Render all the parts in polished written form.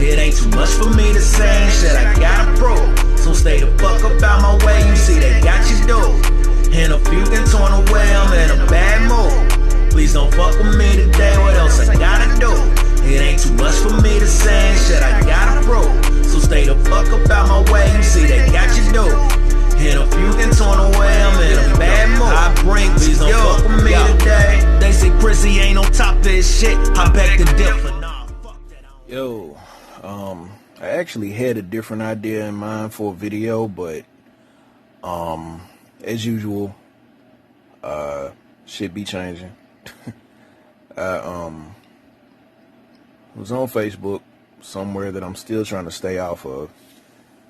It ain't too much for me to say, shit, I gotta prove. So stay the fuck up out my way, you see they got you dude. And a few can torn away, I'm in a bad mood. Please don't fuck with me today, what else I gotta do? It ain't too much for me to say, shit, I gotta prove. So stay the fuck up out my way, you see they got you dude. And a few can torn away, I'm in a bad mood. I bring, please don't fuck with me today. They say Prissy ain't on top of this shit, I beg to differ. Nah, fuck that. Yo, I actually had a different idea in mind for a video, but as usual, shit be changing. I was on Facebook somewhere that I'm still trying to stay off of,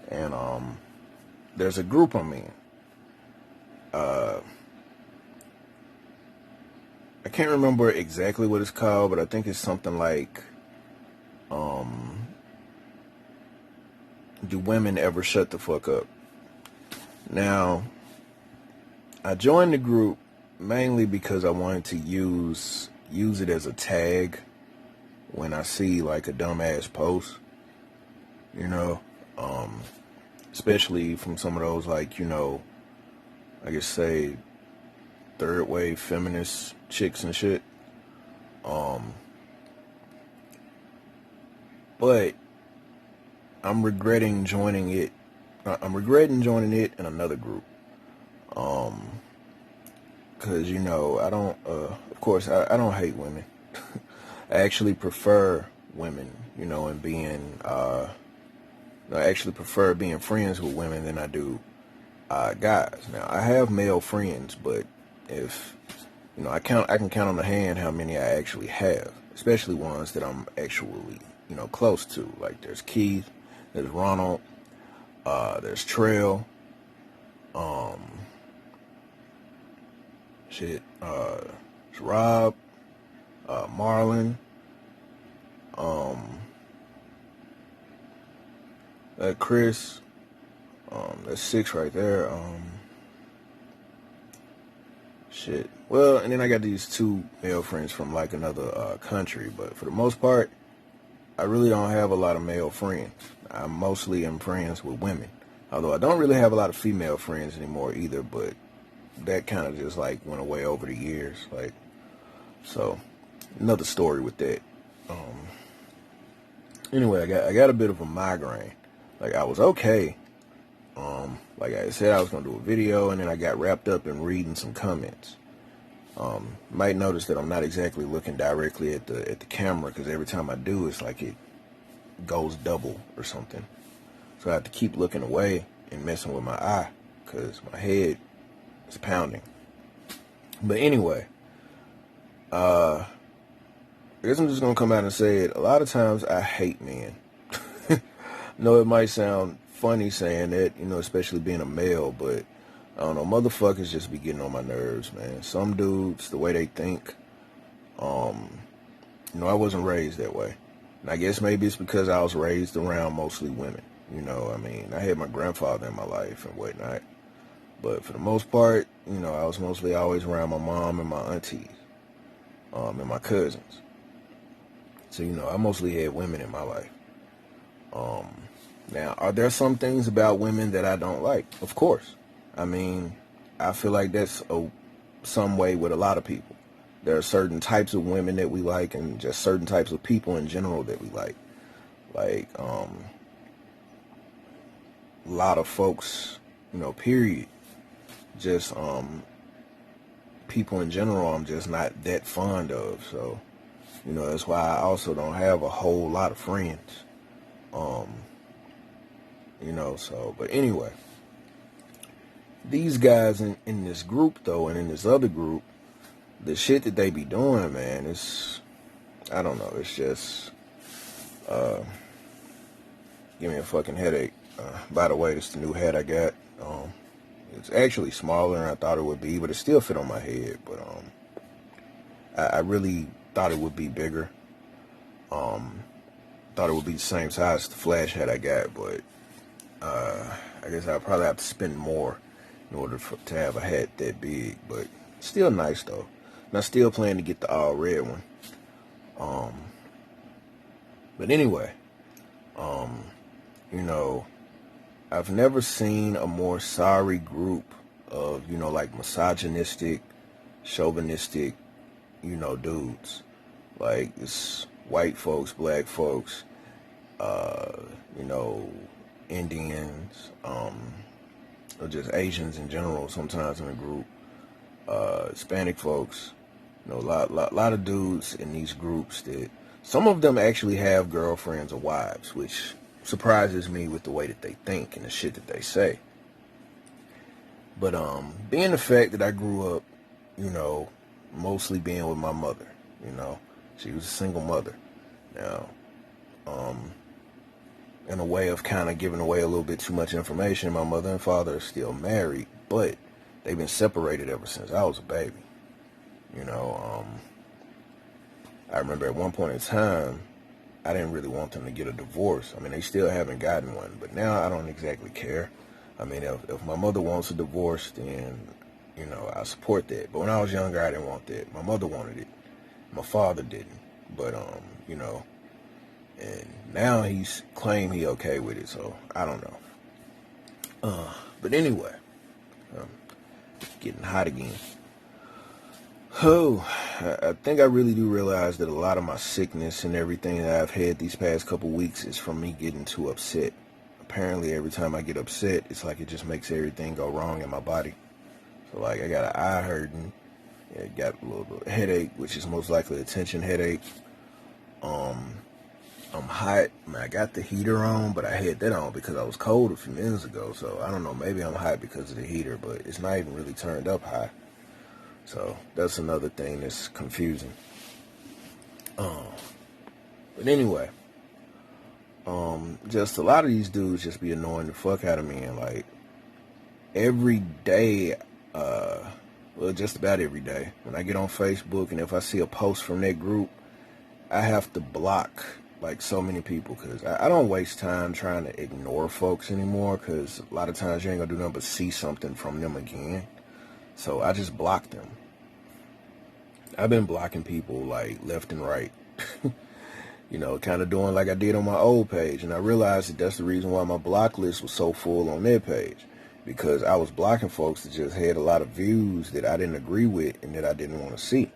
and there's a group I'm in. I can't remember exactly what it's called, but I think it's something like do women ever shut the fuck up? Now, I joined the group mainly because I wanted to use it as a tag when I see like a dumbass post, you know, especially from some of those, like, you know, I guess say third wave feminist chicks and shit. But I'm regretting joining it. I'm regretting joining it in another group. Cause you know, I don't, of course I don't hate women. I actually prefer women, you know, and being, I actually prefer being friends with women than I do, guys. Now I have male friends, but if, you know, I can count on the hand how many I actually have, especially ones that I'm actually, you know, close to. Like there's Keith, there's Ronald, there's Trail, it's Rob, Marlon, Chris, that's 6 right there, well, and then I got these 2 male friends from like another country, but for the most part, I really don't have a lot of male friends. I mostly am friends with women, although I don't really have a lot of female friends anymore either, but that kind of just like went away over the years, like, so another story with that. Anyway, I got a bit of a migraine. Like I was okay, like I said I was gonna do a video, and then I got wrapped up in reading some comments. Might notice that I'm not exactly looking directly at the camera, because every time I do, it's like it goes double or something. So I have to keep looking away and messing with my eye, because my head is pounding. But anyway, I guess I'm just gonna come out and say it. A lot of times I hate men. No, it might sound funny saying that, you know, especially being a male, but I don't know, motherfuckers just be getting on my nerves, man. Some dudes, the way they think, you know, I wasn't raised that way. And I guess maybe it's because I was raised around mostly women. You know, I mean, I had my grandfather in my life and whatnot. But for the most part, you know, I was mostly always around my mom and my aunties, and my cousins. So, you know, I mostly had women in my life. Now, are there some things about women that I don't like? Of course. I mean, I feel like that's some way with a lot of people. There are certain types of women that we like, and just certain types of people in general that we like. Like, a lot of folks, you know, period. Just, people in general I'm just not that fond of. So, you know, that's why I also don't have a whole lot of friends. You know, so, but anyway. These guys in this group, though, and in this other group, the shit that they be doing, man, it's, I don't know, it's just, give me a fucking headache. By the way, this is the new hat I got. It's actually smaller than I thought it would be, but it still fit on my head. But I really thought it would be bigger. Thought it would be the same size as the Flash hat I got, but I guess I'll probably have to spend more in order to have a hat that big. But still nice though. And I still plan to get the all red one. But anyway, you know, I've never seen a more sorry group of, you know, like misogynistic, chauvinistic, you know, dudes. Like, it's white folks, black folks, you know, Indians, or just Asians in general sometimes in a group, Hispanic folks, you know, a lot of dudes in these groups that some of them actually have girlfriends or wives, which surprises me with the way that they think and the shit that they say. But being the fact that I grew up, you know, mostly being with my mother, you know, she was a single mother. Now, in a way of kind of giving away a little bit too much information, my mother and father are still married, but they've been separated ever since I was a baby. You know, I remember at one point in time, I didn't really want them to get a divorce. I mean, they still haven't gotten one, but now I don't exactly care. I mean, if my mother wants a divorce, then, you know, I support that. But when I was younger, I didn't want that. My mother wanted it. My father didn't. But, you know, and now he's claimed he okay with it, so I don't know. But anyway, getting hot again. Oh, I think I really do realize that a lot of my sickness and everything that I've had these past couple weeks is from me getting too upset. Apparently, every time I get upset, it's like it just makes everything go wrong in my body. So, like, I got an eye hurting. I got a little bit of headache, which is most likely a tension headache. I'm hot. I mean, I got the heater on, but I had that on because I was cold a few minutes ago. So, I don't know. Maybe I'm hot because of the heater, but it's not even really turned up high. So, that's another thing that's confusing. But anyway, just a lot of these dudes just be annoying the fuck out of me. And, like, every day, well, just about every day, when I get on Facebook and if I see a post from that group, I have to block, like, so many people because I don't waste time trying to ignore folks anymore because a lot of times you ain't gonna do nothing but see something from them again. So I just block them. I've been blocking people, like, left and right. You know, kind of doing like I did on my old page. And I realized that that's the reason why my block list was so full on that page. Because I was blocking folks that just had a lot of views that I didn't agree with and that I didn't want to see.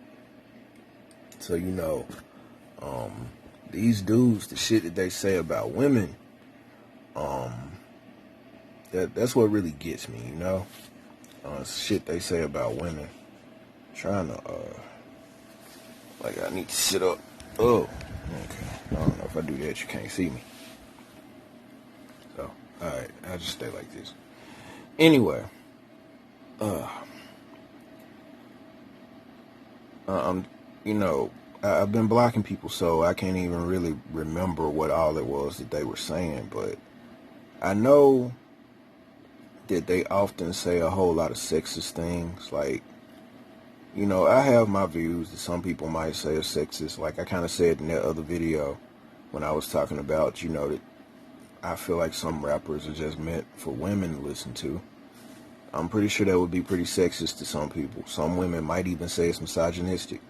So, you know, these dudes, the shit that they say about women, that's what really gets me, you know? Shit they say about women. Trying to, like, I need to sit up. Oh, okay. I don't know if I do that, you can't see me. So, alright, I'll just stay like this. Anyway, you know, I've been blocking people, so I can't even really remember what all it was that they were saying, but I know that they often say a whole lot of sexist things. Like, you know, I have my views that some people might say are sexist. Like I kind of said in that other video when I was talking about, you know, that I feel like some rappers are just meant for women to listen to. I'm pretty sure that would be pretty sexist to some people. Some women might even say it's misogynistic.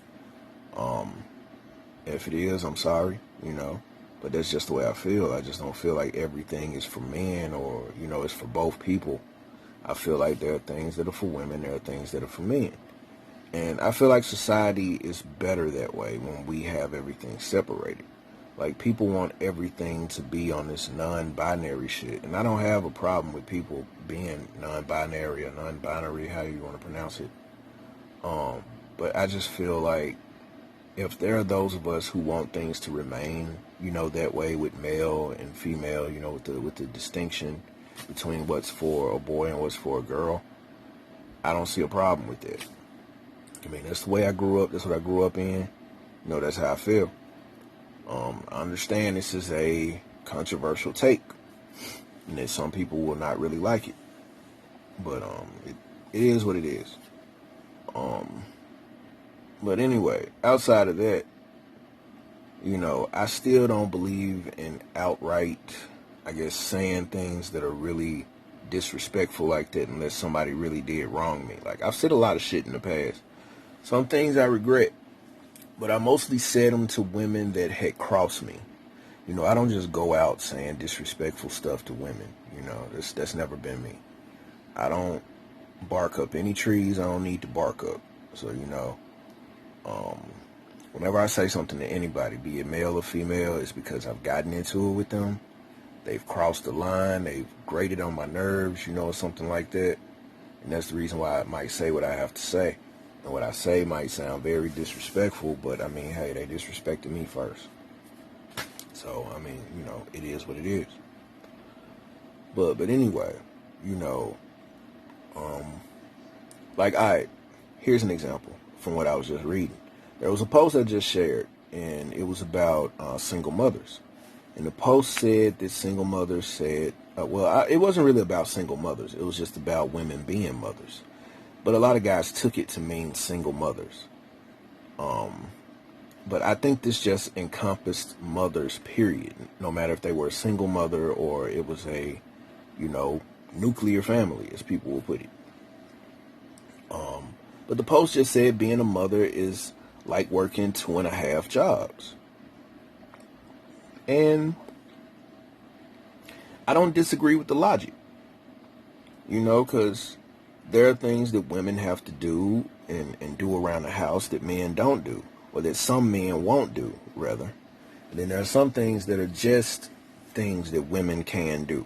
If it is, I'm sorry, you know, but that's just the way I feel. I just don't feel like everything is for men or, you know, it's for both people. I feel like there are things that are for women, there are things that are for men. And I feel like society is better that way when we have everything separated. Like, people want everything to be on this non-binary shit. And I don't have a problem with people being non-binary or non-binary, how you want to pronounce it. But I just feel like if there are those of us who want things to remain, you know, that way with male and female, you know, with the distinction between what's for a boy and what's for a girl, I don't see a problem with that. I mean, that's the way I grew up. That's what I grew up in. You know, that's how I feel. I understand this is a controversial take, and that some people will not really like it. But it is what it is. But anyway, outside of that, you know, I still don't believe in outright, I guess, saying things that are really disrespectful like that unless somebody really did wrong me. Like, I've said a lot of shit in the past. Some things I regret, but I mostly said them to women that had crossed me. You know, I don't just go out saying disrespectful stuff to women. You know, that's never been me. I don't bark up any trees I don't need to bark up. So, you know, whenever I say something to anybody, be it male or female, it's because I've gotten into it with them. They've crossed the line. They've grated on my nerves, you know, or something like that. And that's the reason why I might say what I have to say. And what I say might sound very disrespectful, but I mean, hey, they disrespected me first. So, I mean, you know, it is what it is. But anyway, you know, like, here's an example from what I was just reading. There was a post I just shared, and it was about single mothers. And the post said that single mothers said, it wasn't really about single mothers. It was just about women being mothers. But a lot of guys took it to mean single mothers. But I think this just encompassed mothers, period. No matter if they were a single mother or it was a, you know, nuclear family, as people will put it. But the post just said being a mother is like working 2.5 jobs. And I don't disagree with the logic, you know, because there are things that women have to do and do around the house that men don't do, or that some men won't do, rather. And then there are some things that are just things that women can do,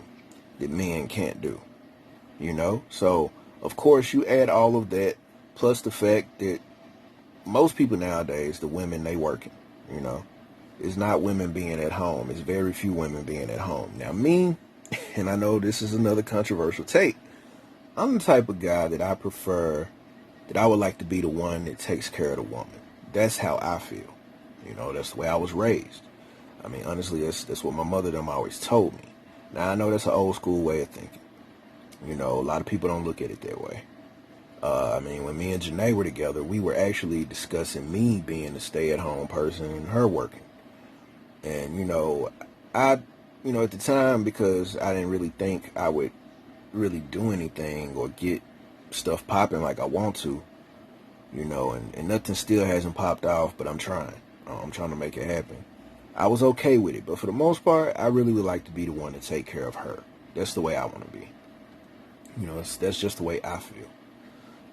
that men can't do, you know. So, of course, you add all of that, plus the fact that most people nowadays, the women, they working, you know. It's not women being at home. It's very few women being at home. Now, me, and I know this is another controversial take, I'm the type of guy that I prefer, that I would like to be the one that takes care of the woman. That's how I feel. You know, that's the way I was raised. I mean, honestly, that's what my mother them always told me. Now, I know that's an old school way of thinking. You know, a lot of people don't look at it that way. I mean, when me and Janae were together, we were actually discussing me being a stay-at-home person and her working. And, you know, at the time, because I didn't really think I would really do anything or get stuff popping like I want to, you know, and nothing still hasn't popped off, but I'm trying. I'm trying to make it happen. I was okay with it, but for the most part, I really would like to be the one to take care of her. That's the way I want to be. You know, that's just the way I feel.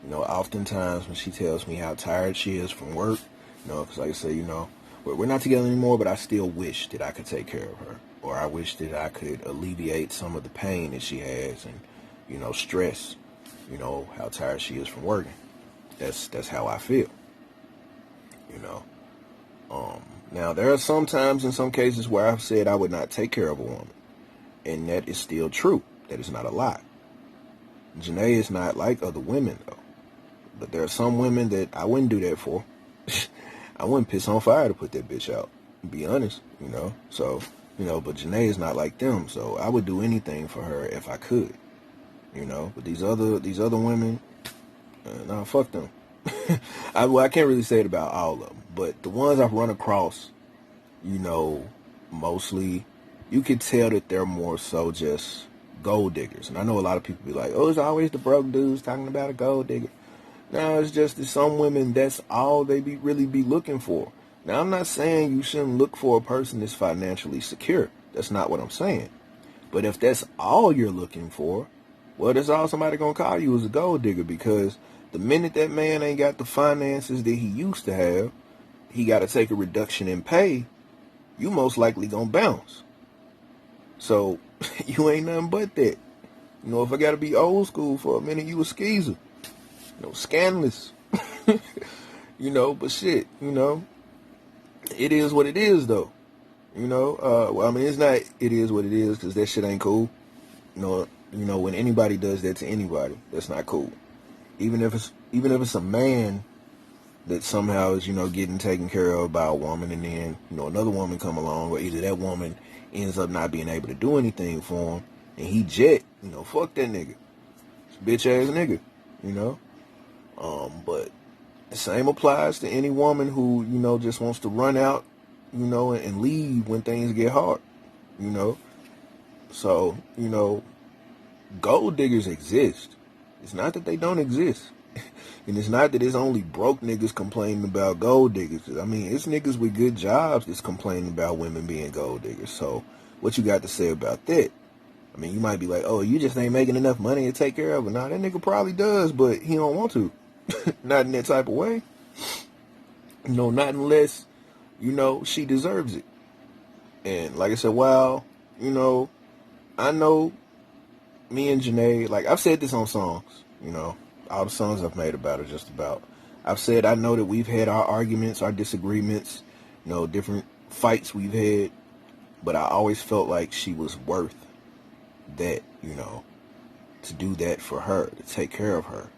You know, oftentimes when she tells me how tired she is from work, you know, because like I say, you know, we're not together anymore, but I still wish that I could take care of her. Or I wish that I could alleviate some of the pain that she has and, you know, stress, you know, how tired she is from working. That's how I feel, you know. Now, there are some times in some cases where I've said I would not take care of a woman. And that is still true. That is not a lie. Janae is not like other women, though. But there are some women that I wouldn't do that for. I wouldn't piss on fire to put that bitch out, to be honest, you know. So, you know, but Janae is not like them, so I would do anything for her if I could, you know. But these other women, nah, fuck them. I can't really say it about all of them, but the ones I've run across, you know, mostly, you could tell that they're more so just gold diggers. And I know a lot of people be like, oh, it's always the broke dudes talking about a gold digger. No, it's just that some women, that's all they really be looking for. Now, I'm not saying you shouldn't look for a person that's financially secure. That's not what I'm saying. But if that's all you're looking for, well, that's all somebody gonna call you is a gold digger, because the minute that man ain't got the finances that he used to have, he got to take a reduction in pay, you most likely gonna bounce. So, you ain't nothing but that. You know, if I got to be old school for a minute, you a skeezer. You know, scandalous. You know, but shit, you know, it is what it is, though. You know, well, I mean, it's not it is what it is, because that shit ain't cool. You know, when anybody does that to anybody, that's not cool. Even if it's a man that somehow is, you know, getting taken care of by a woman, and then, you know, another woman come along, or either that woman ends up not being able to do anything for him, and he jet, you know, fuck that nigga. It's a bitch ass nigga, you know. But the same applies to any woman who, you know, just wants to run out, you know, and leave when things get hard, you know. So, you know, gold diggers exist. It's not that they don't exist. And it's not that it's only broke niggas complaining about gold diggers. I mean, it's niggas with good jobs that's complaining about women being gold diggers. So what you got to say about that? I mean, you might be like, oh, you just ain't making enough money to take care of her. Nah, that nigga probably does, but he don't want to. Not in that type of way. Not unless, she deserves it. And like I said, well, I know me and Janae, like I've said this on songs, all the songs I've made about her just about. I've said I know that we've had our arguments, our disagreements, different fights we've had, but I always felt like she was worth that, to do that for her, to take care of her,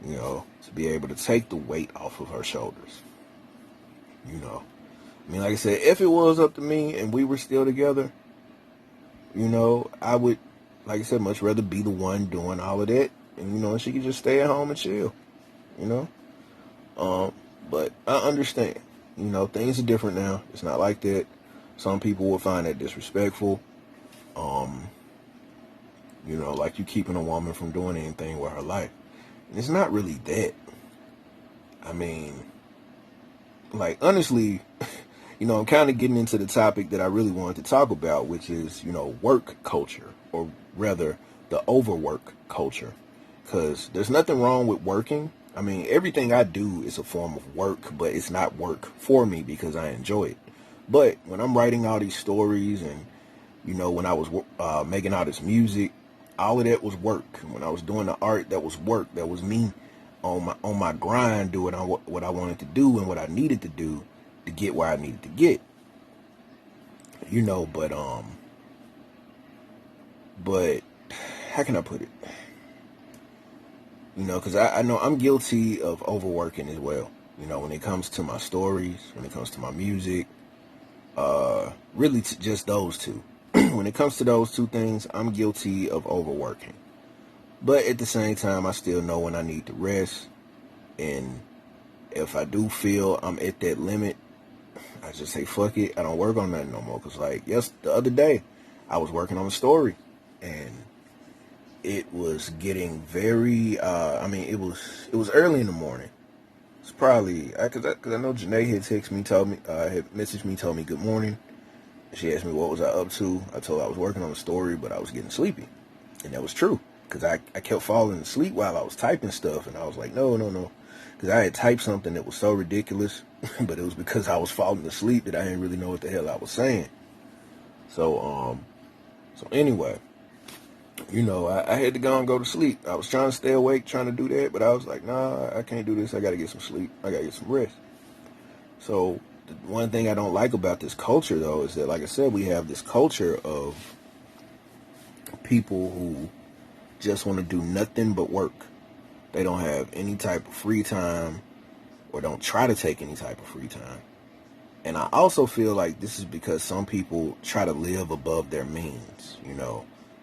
to be able to take the weight off of her shoulders, I mean, like I said, if it was up to me and we were still together, I would, like I said, much rather be the one doing all of that. And, she could just stay at home and chill, But I understand, things are different now. It's not like that. Some people will find that disrespectful. Like you keeping a woman from doing anything with her life. And it's not really that. I mean, like, honestly, I'm kind of getting into the topic that I really wanted to talk about, which is, work culture, or rather the overwork culture. Because there's nothing wrong with working. I mean, everything I do is a form of work, but it's not work for me because I enjoy it. But when I'm writing all these stories and, when I was making all this music, all of that was work. When I was doing the art, that was work. That was me on my grind, doing what I wanted to do and what I needed to do to get where I needed to get. But how can I put it? Because I know I'm guilty of overworking as well. When it comes to my stories, when it comes to my music, really just those two. When it comes to those two things, I'm guilty of overworking. But at the same time, I still know when I need to rest. And if I do feel I'm at that limit, I just say, fuck it. I don't work on nothing no more. Because, the other day, I was working on a story. And it was getting very, it was early in the morning. It's probably, because I know Janae had texted me, had messaged me, told me good morning. She asked me what was I up to. I told her I was working on a story, but I was getting sleepy. And that was true. Because I kept falling asleep while I was typing stuff. And I was like, no. Because I had typed something that was so ridiculous. But it was because I was falling asleep that I didn't really know what the hell I was saying. So anyway, I had to go and go to sleep. I was trying to stay awake, trying to do that. But I was like, nah, I can't do this. I got to get some sleep. I got to get some rest. So the one thing I don't like about this culture, though, is that, like I said, we have this culture of people who just want to do nothing but work. They don't have any type of free time, or don't try to take any type of free time. And I also feel like this is because some people try to live above their means.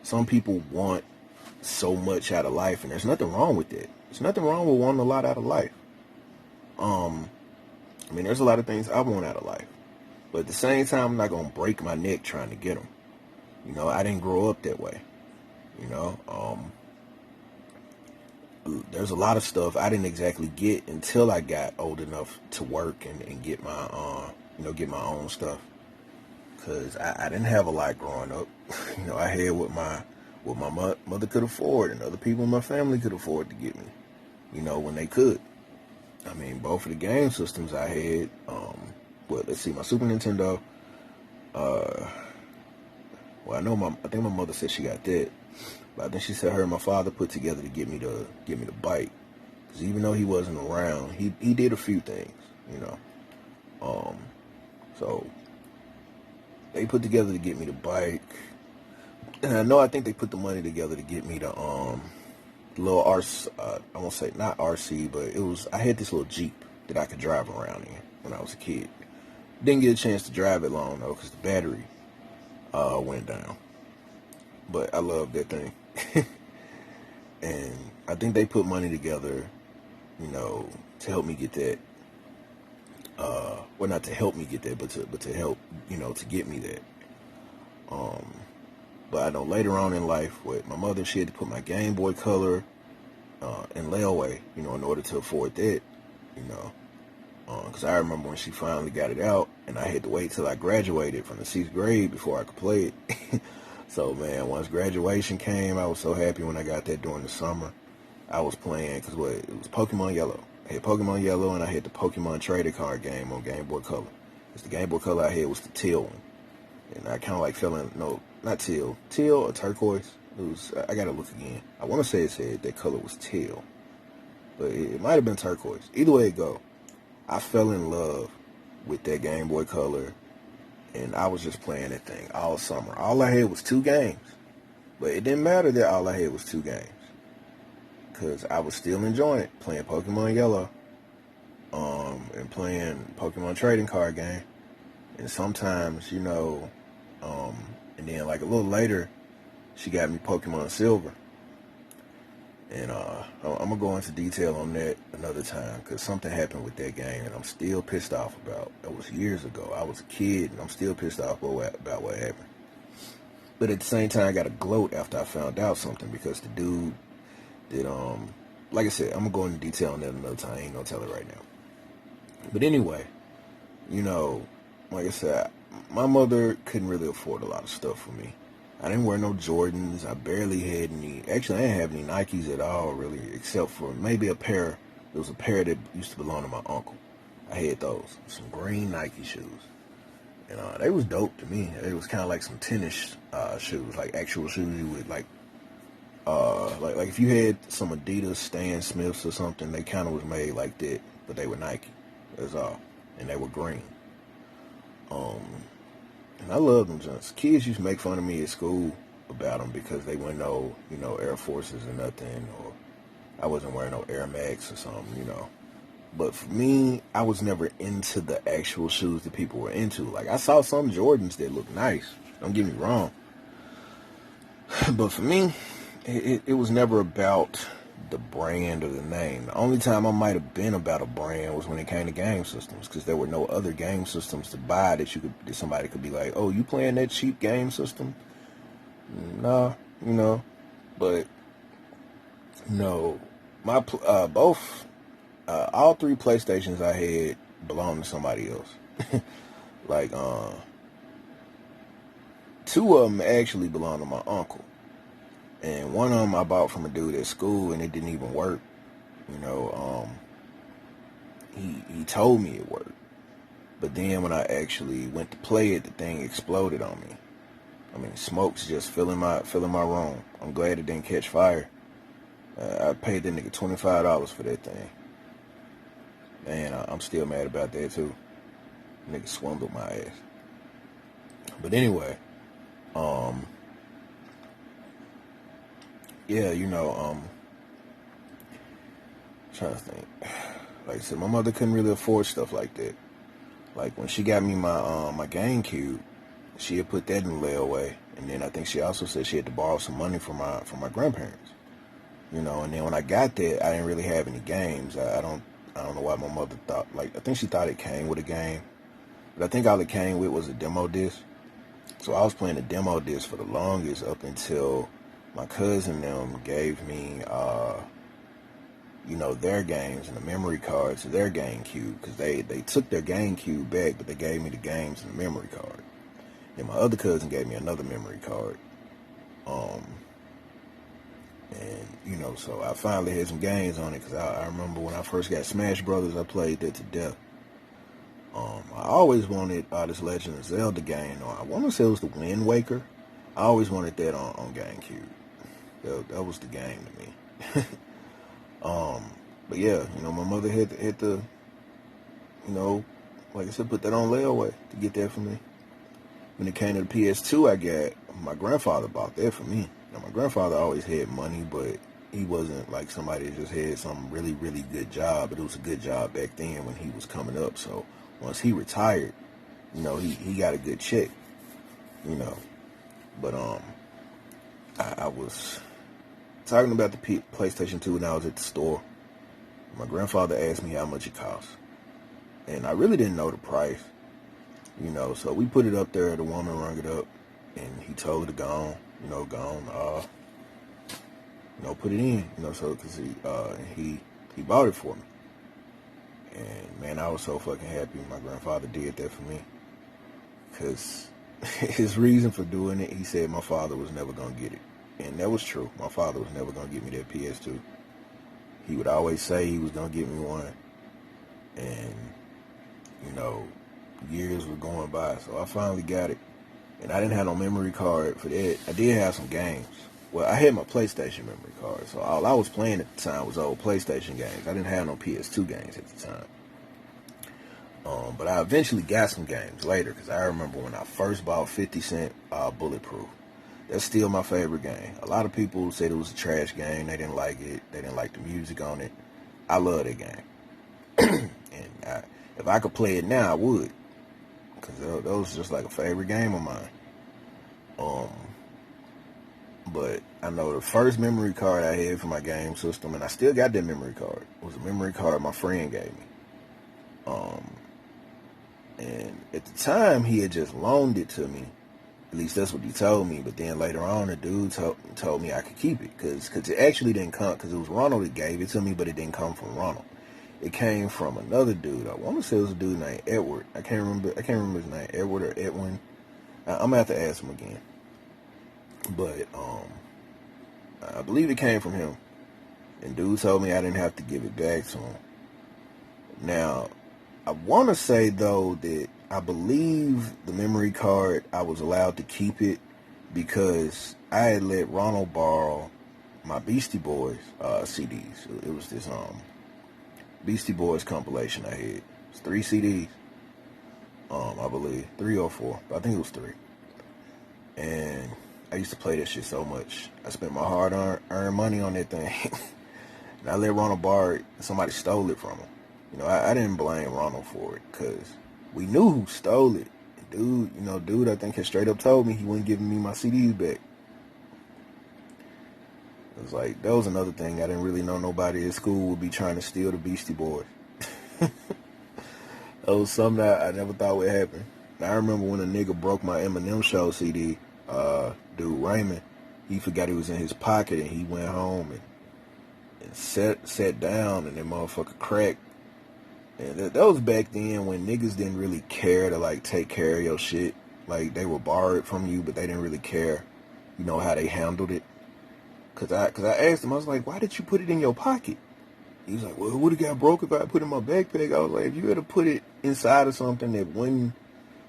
Some people want so much out of life, and there's nothing wrong with it. There's nothing wrong with wanting a lot out of life. There's a lot of things I want out of life, but at the same time, I'm not gonna break my neck trying to get them. I didn't grow up that way. There's a lot of stuff I didn't exactly get until I got old enough to work and get my, get my own stuff. Cause I didn't have a lot growing up. I had what my mother could afford, and other people in my family could afford to get me, when they could. Both of the game systems I had, let's see, my Super Nintendo, I think my mother said she got that, but I think she said her and my father put together to get me the bike, because even though he wasn't around, he did a few things, so they put together to get me the bike, and I think they put the money together to get me the little RC, I won't say not RC, but I had this little Jeep that I could drive around in when I was a kid. Didn't get a chance to drive it long though, because the battery went down. But I love that thing. And I think they put money together, to help me get that. Well, not to help me get that, but to help, to get me that. But I know later on in life, with my mother, she had to put my Game Boy Color in layaway, you know, in order to afford that, you know. Because I remember when she finally got it out, and I had to wait till I graduated from the 6th grade before I could play it. So, man, once graduation came, I was so happy when I got that during the summer. I was playing, because it was Pokemon Yellow. I had Pokemon Yellow, and I had the Pokemon Trading Card game on Game Boy Color. Because the Game Boy Color I had was the teal one. And I kind of like fell in, no, not teal or turquoise. It was, I got to look again. I want to say it said that color was teal. But it might have been turquoise. Either way it go. I fell in love with that Game Boy Color, and I was just playing that thing all summer. All I had was 2 games, but it didn't matter that all I had was 2 games, because I was still enjoying it, playing Pokemon Yellow, and playing Pokemon Trading Card game, and sometimes, you know, and then like a little later, she got me Pokemon Silver. And I'm going to go into detail on that another time, because something happened with that game and I'm still pissed off about. That was years ago. I was a kid and I'm still pissed off about what happened. But at the same time, I got to gloat after I found out something, because the dude did, like I said, I'm going to go into detail on that another time. I ain't going to tell it right now. But anyway, you know, like I said, my mother couldn't really afford a lot of stuff for me. I didn't wear no Jordans. I barely had any. Actually, I didn't have any Nikes at all, really, except for maybe a pair. There was a pair that used to belong to my uncle. I had those, some green Nike shoes, and they was dope to me. It was kind of like some tennis shoes, like actual shoes you would like if you had some Adidas Stan Smiths or something. They kind of was made like that, but they were Nike. That's all, and they were green. And I love them joints. Kids used to make fun of me at school about them because they wouldn't know, you know, Air Forces or nothing, or I wasn't wearing no Air Max or something, you know. But for me, I was never into the actual shoes that people were into. Like, I saw some Jordans that looked nice. Don't get me wrong. But for me, it was never about the brand or the name. The only time I might have been about a brand was when it came to game systems, because there were no other game systems to buy that somebody could be like, oh, you playing that cheap game system? Nah, you know. But no, my all 3 PlayStations I had belonged to somebody else. Like 2 of them actually belonged to my uncle. And one of them I bought from a dude at school, and it didn't even work. You know, he told me it worked. But then when I actually went to play it, the thing exploded on me. I mean, smoke's just filling my room. I'm glad it didn't catch fire. I paid that nigga $25 for that thing. Man, I'm still mad about that too. Nigga swindled my ass. But anyway, yeah, you know, trying to think. Like I said, my mother couldn't really afford stuff like that. Like when she got me my GameCube, she had put that in layaway, and then I think she also said she had to borrow some money from my grandparents. You know, and then when I got that, I didn't really have any games. I don't know why my mother thought, like, I think she thought it came with a game, but I think all it came with was a demo disc. So I was playing the demo disc for the longest, up until my cousin them gave me, you know, their games and the memory cards to their GameCube, because they took their GameCube back, but they gave me the games and the memory card. Then my other cousin gave me another memory card. And, you know, so I finally had some games on it, because I remember when I first got Smash Brothers, I played that to death. I always wanted this Legend of Zelda game, or I want to say it was the Wind Waker. I always wanted that on GameCube. That was the game to me. But yeah, you know, my mother had to, you know, like I said, put that on layaway to get that for me. When it came to the PS2 I got, my grandfather bought that for me. Now, my grandfather always had money, but he wasn't like somebody that just had some really, really good job. But it was a good job back then when he was coming up. So once he retired, you know, he got a good check, you know. But I was talking about the PlayStation 2 when I was at the store. My grandfather asked me how much it cost, and I really didn't know the price, you know. So we put it up there. The woman rung it up, and he told her to go on, you know, go on. put it in, so because he bought it for me. And man, I was so fucking happy my grandfather did that for me. Because his reason for doing it, he said my father was never going to get it. And that was true. My father was never going to get me that PS2. He would always say he was going to get me one. And, years were going by. So I finally got it. And I didn't have no memory card for that. I did have some games. Well, I had my PlayStation memory card. So all I was playing at the time was old PlayStation games. I didn't have no PS2 games at the time. But I eventually got some games later, because I remember when I first bought 50 Cent Bulletproof. That's still my favorite game. A lot of people said it was a trash game. They didn't like it. They didn't like the music on it. I love that game. And if I could play it now, I would. Because that was just like a favorite game of mine. But I know the first memory card I had for my game system, and I still got that memory card, was a memory card my friend gave me. And at the time, he had just loaned it to me. At least that's what he told me. But then later on, the dude told me I could keep it. Because it actually didn't come, because it was Ronald that gave it to me, but it didn't come from Ronald. It came from another dude. I want to say it was a dude named Edward. I can't remember his name, Edward or Edwin. I'm going to have to ask him again. But I believe it came from him. And dude told me I didn't have to give it back to him. Now, I want to say, though, that I believe the memory card, I was allowed to keep it because I had let Ronald borrow my Beastie Boys CDs. It was this Beastie Boys compilation I had. It was 3 CDs, I believe. 3 or 4. But I think it was 3. And I used to play that shit so much. I spent my hard-earned money on that thing. And I let Ronald borrow it. Somebody stole it from him. I didn't blame Ronald for it, because we knew who stole it. Dude, I think had straight up told me he wasn't giving me my CDs back. It was like, that was another thing. I didn't really know nobody at school would be trying to steal the Beastie Boys. That was something that I never thought would happen. And I remember when a nigga broke my Eminem Show CD, dude Raymond, he forgot he was in his pocket, and he went home and sat down, and that motherfucker cracked. And that was back then when niggas didn't really care to, like, take care of your shit. Like, they would borrow it from you, but they didn't really care, how they handled it. Cause I asked him, I was like, why did you put it in your pocket? He was like, well, it would have got broke if I put it in my backpack. I was like, if you had to put it inside of something that wouldn't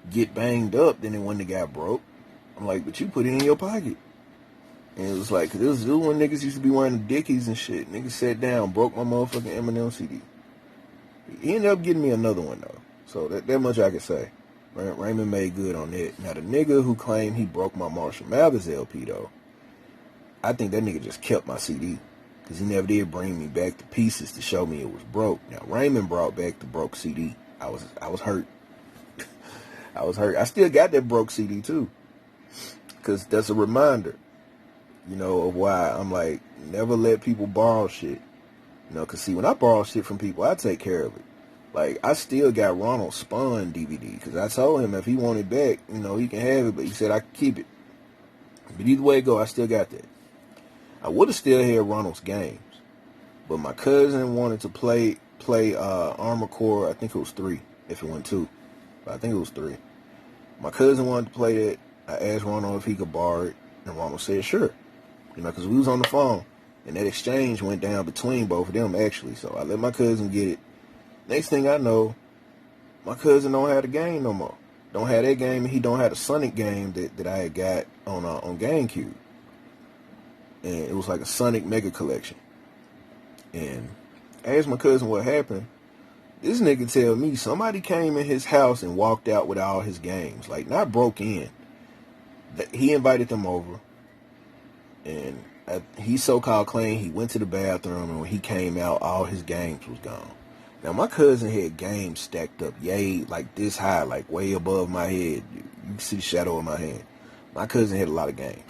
get banged up, then it wouldn't have got broke. I'm like, but you put it in your pocket. And it was like, cause it was when niggas used to be wearing the Dickies and shit. Niggas sat down, broke my motherfucking Eminem CD. He ended up getting me another one, though. So that much I can say. Raymond made good on that. Now, the nigga who claimed he broke my Marshall Mathers LP, though, I think that nigga just kept my CD. Because he never did bring me back the pieces to show me it was broke. Now, Raymond brought back the broke CD. I was hurt. I was hurt. I still got that broke CD, too. Because that's a reminder, of why I'm like, never let people borrow shit. Because see, when I borrow shit from people, I take care of it. Like, I still got Ronald Spawn DVD, because I told him if he wanted it back, he can have it, but he said I could keep it. But either way it go, I still got that. I would have still had Ronald's games, but my cousin wanted to play Armored Core. I think it was 3, if it went 2. But I think it was 3. My cousin wanted to play that. I asked Ronald if he could borrow it, and Ronald said sure. Because we was on the phone. And that exchange went down between both of them, actually. So I let my cousin get it. Next thing I know, my cousin don't have the game no more. Don't have that game, and he don't have the Sonic game that I had got on GameCube. And it was like a Sonic Mega Collection. And I asked my cousin what happened. This nigga tell me somebody came in his house and walked out with all his games. Like, not broke in. He invited them over. And he so-called claimed he went to the bathroom, and when he came out, all his games was gone. Now, my cousin had games stacked up, like this high, like way above my head. You can see the shadow of my hand. My cousin had a lot of games.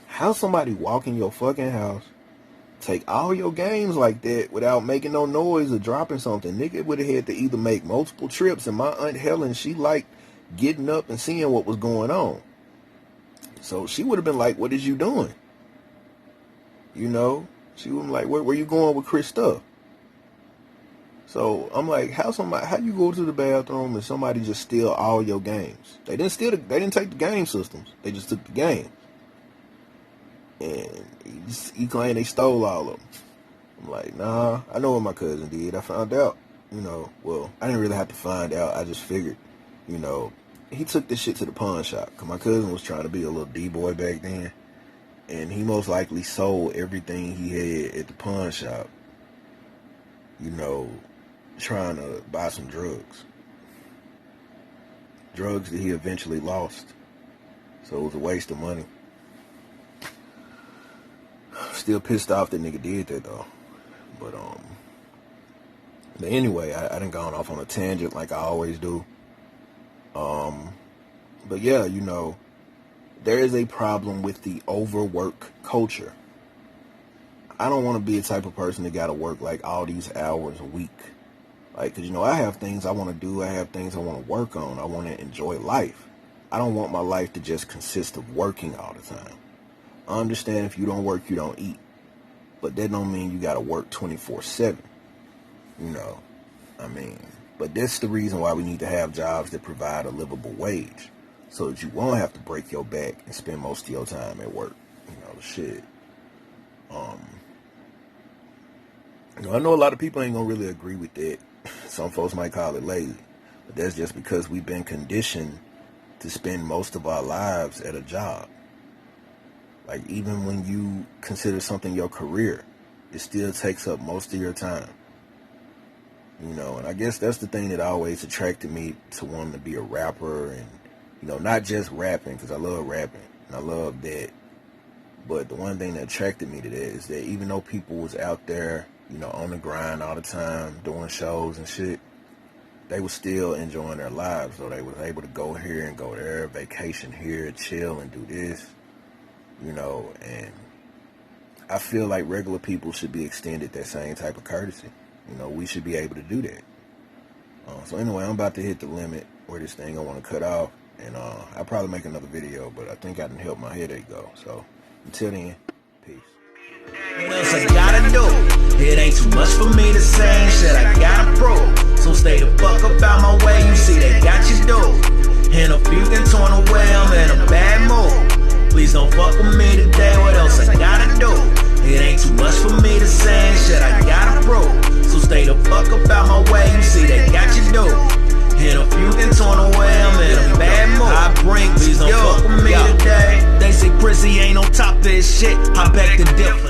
How somebody walk in your fucking house, take all your games like that without making no noise or dropping something? Nigga would have had to either make multiple trips, and my Aunt Helen, she liked getting up and seeing what was going on. So she would have been like, what is you doing? you know? She was like, where you going with Chris stuff? So I'm like, how you go to the bathroom and somebody just steal all your games? They didn't take the game systems. They just took the game. And he claimed they stole all of them. I'm like, nah, I know what my cousin did. I found out, you know, well, I didn't really have to find out. I just figured, you know, he took this shit to the pawn shop. Because my cousin was trying to be a little D-boy back then. And he most likely sold everything he had at the pawn shop, you know, trying to buy some drugs. Drugs that he eventually lost. So it was a waste of money. Still pissed off that nigga did that though. But anyway, I done gone off on a tangent like I always do. But yeah, you know, there is a problem with the overwork culture. I don't want to be a type of person that got to work like all these hours a week. Like, cause you know, I have things I want to do. I have things I want to work on. I want to enjoy life. I don't want my life to just consist of working all the time. I understand if you don't work, you don't eat. But that don't mean you got to work 24/7. You know, I mean, but that's the reason why we need to have jobs that provide a livable wage. So that you won't have to break your back and spend most of your time at work. You know, shit. You know, I know a lot of people ain't gonna really agree with that. Some folks might call it lazy. But that's just because we've been conditioned to spend most of our lives at a job. Like, even when you consider something your career, it still takes up most of your time. You know, and I guess that's the thing that always attracted me to wanting to be a rapper and, you know, not just rapping, because I love rapping and I love that. But the one thing that attracted me to that is that even though people was out there, you know, on the grind all the time, doing shows and shit, they were still enjoying their lives. So they was able to go here and go there, vacation here, chill and do this, you know. And I feel like regular people should be extended that same type of courtesy. You know, we should be able to do that. So anyway, I'm about to hit the limit where this thing I want to cut off. And I'll probably make another video, but I think I can help my headache go. So until then, peace. What else I gotta do? It ain't too much for me to say, shit I gotta prove. So stay the fuck up out my way, you see they got you dude. And a few can torn away, I'm in a bad mood. Please don't fuck with me today, what else I gotta do? It ain't too much for me to say, shit I gotta prove. So stay the fuck up out my way, you see they got you dude. And a few can torn away, I'm in a bad mood. I bring, please don't fuck with me today. They say Prissy ain't on top of this shit, I beg to differ.